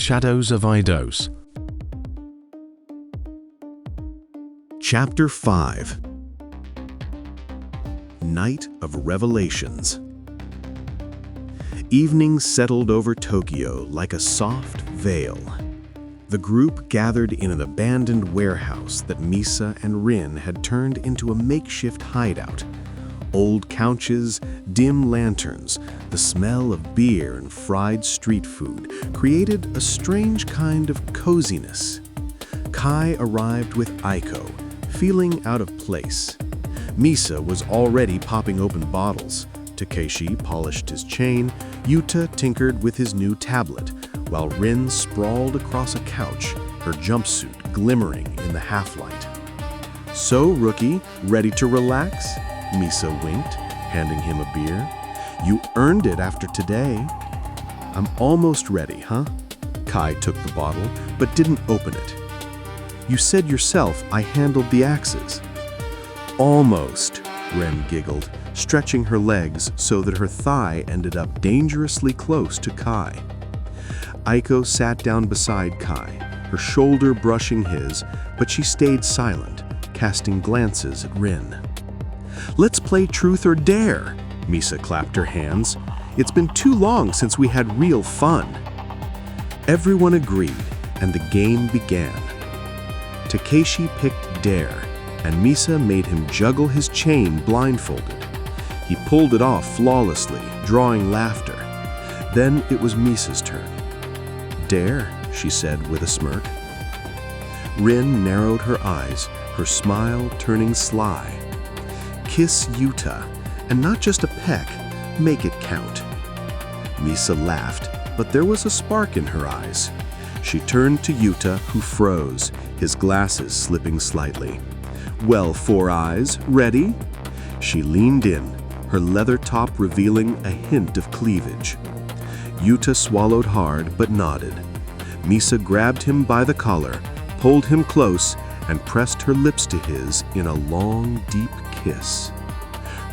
Shadows of Eidos. Chapter 5. Night of Revelations. Evening settled over Tokyo like a soft veil. The group gathered in an abandoned warehouse that Misa and Rin had turned into a makeshift hideout. Old couches, dim lanterns, the smell of beer and fried street food created a strange kind of coziness. Kai arrived with Aiko, feeling out of place. Misa was already popping open bottles. Takeshi polished his chain, Yuta tinkered with his new tablet, while Rin sprawled across a couch, her jumpsuit glimmering in the half-light. "So, rookie, ready to relax?" Misa winked, handing him a beer. "You earned it after today." "I'm almost ready, huh?" Kai took the bottle, but didn't open it. "You said yourself I handled the axes." "Almost," Ren giggled, stretching her legs so that her thigh ended up dangerously close to Kai. Aiko sat down beside Kai, her shoulder brushing his, but she stayed silent, casting glances at Rin. "Let's play truth or dare," Misa clapped her hands. "It's been too long since we had real fun." Everyone agreed, and the game began. Takeshi picked dare, and Misa made him juggle his chain blindfolded. He pulled it off flawlessly, drawing laughter. Then it was Misa's turn. "Dare," she said with a smirk. Rin narrowed her eyes, her smile turning sly. "Kiss Yuta, and not just a peck, make it count." Misa laughed, but there was a spark in her eyes. She turned to Yuta, who froze, his glasses slipping slightly. "Well, Four Eyes, ready?" She leaned in, her leather top revealing a hint of cleavage. Yuta swallowed hard but nodded. Misa grabbed him by the collar, pulled him close, and pressed her lips to his in a long, deep kiss.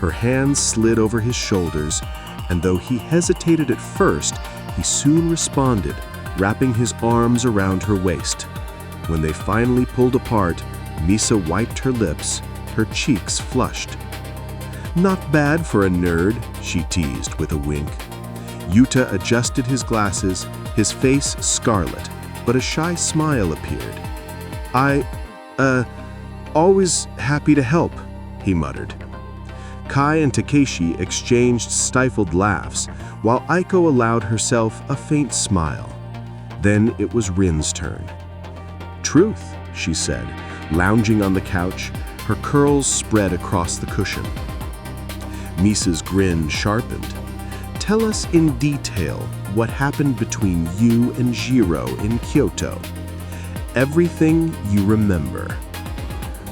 Her hands slid over his shoulders, and though he hesitated at first, he soon responded, wrapping his arms around her waist. When they finally pulled apart, Misa wiped her lips, her cheeks flushed. "Not bad for a nerd," she teased with a wink. Yuta adjusted his glasses, his face scarlet, but a shy smile appeared. Always happy to help," he muttered. Kai and Takeshi exchanged stifled laughs, while Aiko allowed herself a faint smile. Then it was Rin's turn. "Truth," she said, lounging on the couch, her curls spread across the cushion. Misa's grin sharpened. "Tell us in detail what happened between you and Jiro in Kyoto. Everything you remember."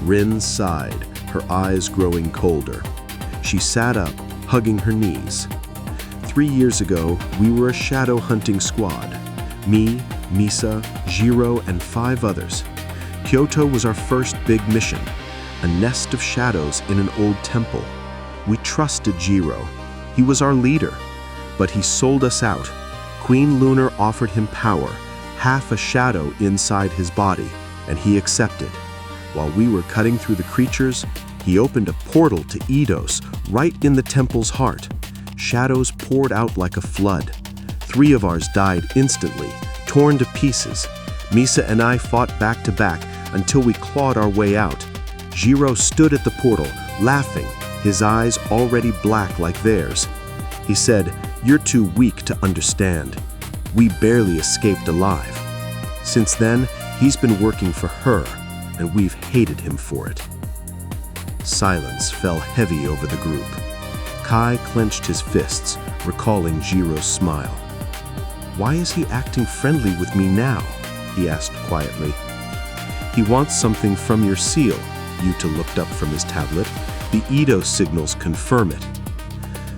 Rin sighed, her eyes growing colder. She sat up, hugging her knees. 3 years ago, we were a shadow hunting squad. Me, Misa, Jiro, and 5 others. Kyoto was our first big mission, a nest of shadows in an old temple. We trusted Jiro. He was our leader, but he sold us out. Queen Lunar offered him power, half a shadow inside his body, and he accepted. While we were cutting through the creatures, he opened a portal to Eidos, right in the temple's heart. Shadows poured out like a flood. 3 of ours died instantly, torn to pieces. Misa and I fought back to back until we clawed our way out. Jiro stood at the portal, laughing, his eyes already black like theirs. He said, "You're too weak to understand." We barely escaped alive. Since then, he's been working for her, and we've hated him for it. Silence fell heavy over the group. Kai clenched his fists, recalling Jiro's smile. "Why is he acting friendly with me now?" he asked quietly. "He wants something from your seal." Yuta looked up from his tablet. "The Eidos signals confirm it."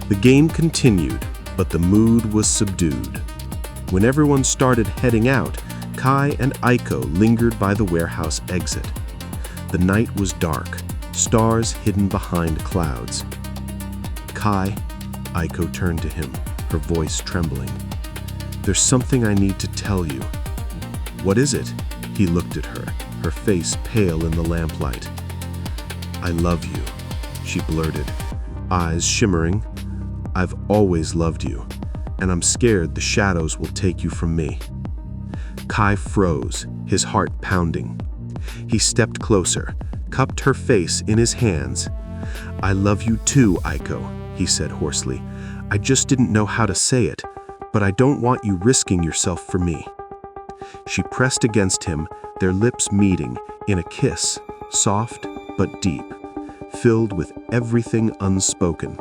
The game continued, but the mood was subdued. When everyone started heading out, Kai and Aiko lingered by the warehouse exit. The night was dark, stars hidden behind clouds. "Kai," Aiko turned to him, her voice trembling. "There's something I need to tell you." "What is it?" He looked at her face pale in the lamplight. "I love you," she blurted, eyes shimmering. "I've always loved you, and I'm scared the shadows will take you from me." Kai froze, his heart pounding. He stepped closer, cupped her face in his hands. "I love you too, Aiko," he said hoarsely. "I just didn't know how to say it, but I don't want you risking yourself for me." She pressed against him, their lips meeting in a kiss, soft but deep, filled with everything unspoken.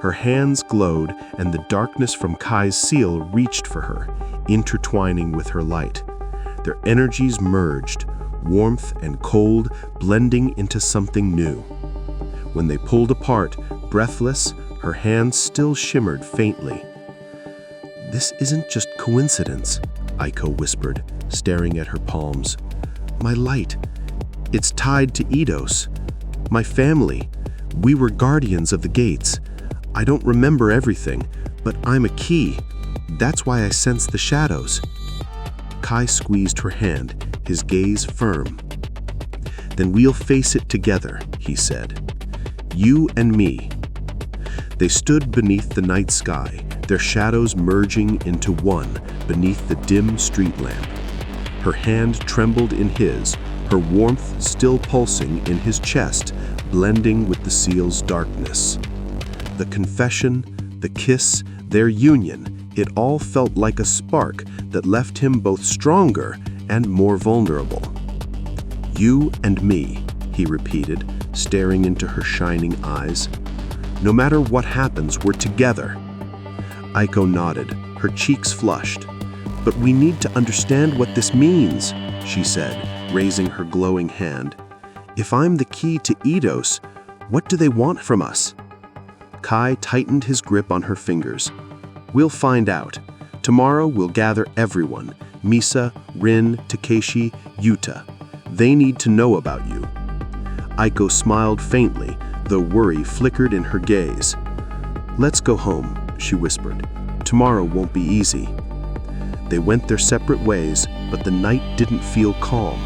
Her hands glowed, and the darkness from Kai's seal reached for her, intertwining with her light. Their energies merged, warmth and cold blending into something new. When they pulled apart, breathless, her hands still shimmered faintly. "This isn't just coincidence," Aiko whispered, staring at her palms. "My light, it's tied to Eidos. My family, we were guardians of the gates. I don't remember everything, but I'm a key. That's why I sense the shadows." Kai squeezed her hand, his gaze firm. "Then we'll face it together," he said. "You and me." They stood beneath the night sky, their shadows merging into one beneath the dim street lamp. Her hand trembled in his, her warmth still pulsing in his chest, blending with the seal's darkness. The confession, the kiss, their union, it all felt like a spark that left him both stronger and more vulnerable. "You and me," he repeated, staring into her shining eyes. "No matter what happens, we're together." Aiko nodded, her cheeks flushed. "But we need to understand what this means," she said, raising her glowing hand. "If I'm the key to Eidos, what do they want from us?" Kai tightened his grip on her fingers. "We'll find out. Tomorrow we'll gather everyone, Misa, Rin, Takeshi, Yuta. They need to know about you." Aiko smiled faintly, though worry flickered in her gaze. "Let's go home," she whispered. "Tomorrow won't be easy." They went their separate ways, but the night didn't feel calm.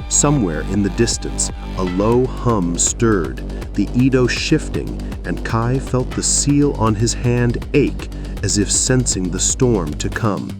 Somewhere in the distance, a low hum stirred, the Eidos shifting, and Kai felt the seal on his hand ache as if sensing the storm to come.